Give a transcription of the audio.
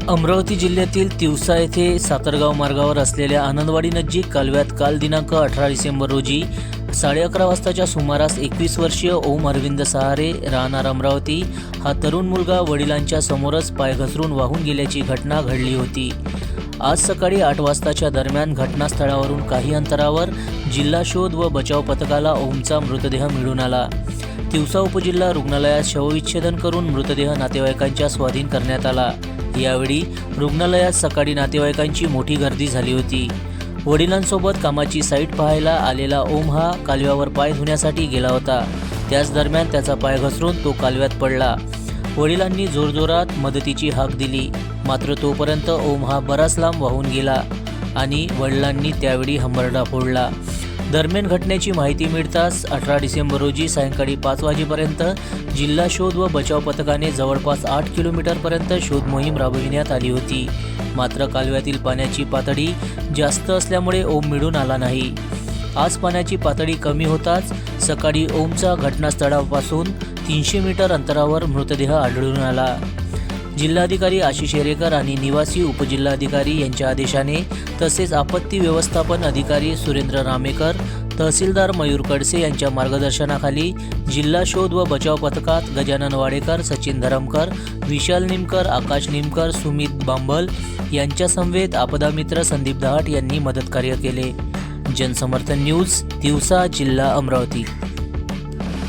अमरावती जिल्ह्यातील तिवसा येथे सातरगाव मार्गावर असलेल्या आनंदवाडी नजीक कालव्यात काल दिनांक 18 डिसेंबर रोजी 11:30 वाजताच्या सुमारास 21 वर्षीय ओम अरविंद सहारे राहणार अमरावती हा तरुण मुलगा वडिलांच्या समोरच पाय घसरून वाहून गेल्याची घटना घडली होती। आज सकाळी 8 वाजताच्या दरम्यान घटनास्थळावरून काही अंतरावर जिल्हा शोध व बचाव पथकाला ओमचा मृतदेह मिळून आला। तिवसा उपजिल्हा रुग्णालयात शवविच्छेदन करून मृतदेह नातेवाईकांच्या स्वाधीन करण्यात आला। यावेळी रुग्णालयात सकाळी नातेवाईकांची मोठी गर्दी झाली होती। वडिलांसोबत कामाची साईट पाहायला आलेला ओम हा कालव्यावर पाय धुण्यासाठी गेला होता। त्याच दरम्यान त्याचा पाय घसरून तो कालव्यात पडला। वडिलांनी जोरजोरात मदतीची हाक दिली, मात्र तोपर्यंत ओम हा बराच लांब वाहून गेला आणि वडिलांनी त्यावेळी हंबरडा फोडला। दरम्यान घटनेची माहिती मिळताच 18 डिसेंबर रोजी सायंकाळी 5 वाजेपर्यंत जिल्हा शोध व बचाव पथकाने जवळपास 8 किलोमीटरपर्यंत शोध मोहीम राबविण्यात आली होती। मात्र कालव्यातील पाण्याची पातळी जास्त असल्यामुळे ओम मिळून आला नाही। आज पाण्याची पातळी कमी होताच सकाळी ओमचा घटनास्थळापासून 300 मीटर अंतरावर मृतदेह आढळून आला। जिल्हाधिकारी आशिष येरेकर आणि निवासी उपजिल्हाधिकारी यांच्या आदेशाने तसेच आपत्ती व्यवस्थापन अधिकारी सुरेंद्र रामेकर, तहसीलदार मयूर कडसे यांच्या मार्गदर्शनाखाली जिल्हा शोध व बचाव पथकात गजानन वाडेकर, सचिन धरमकर, विशाल निमकर, आकाश निमकर, सुमित बांबल यांच्या समवेत आपदा मित्र संदीप दहाट यांनी मदतकार्य केले। जनसमर्थन न्यूज, तिवसा, जिल्हा अमरावती।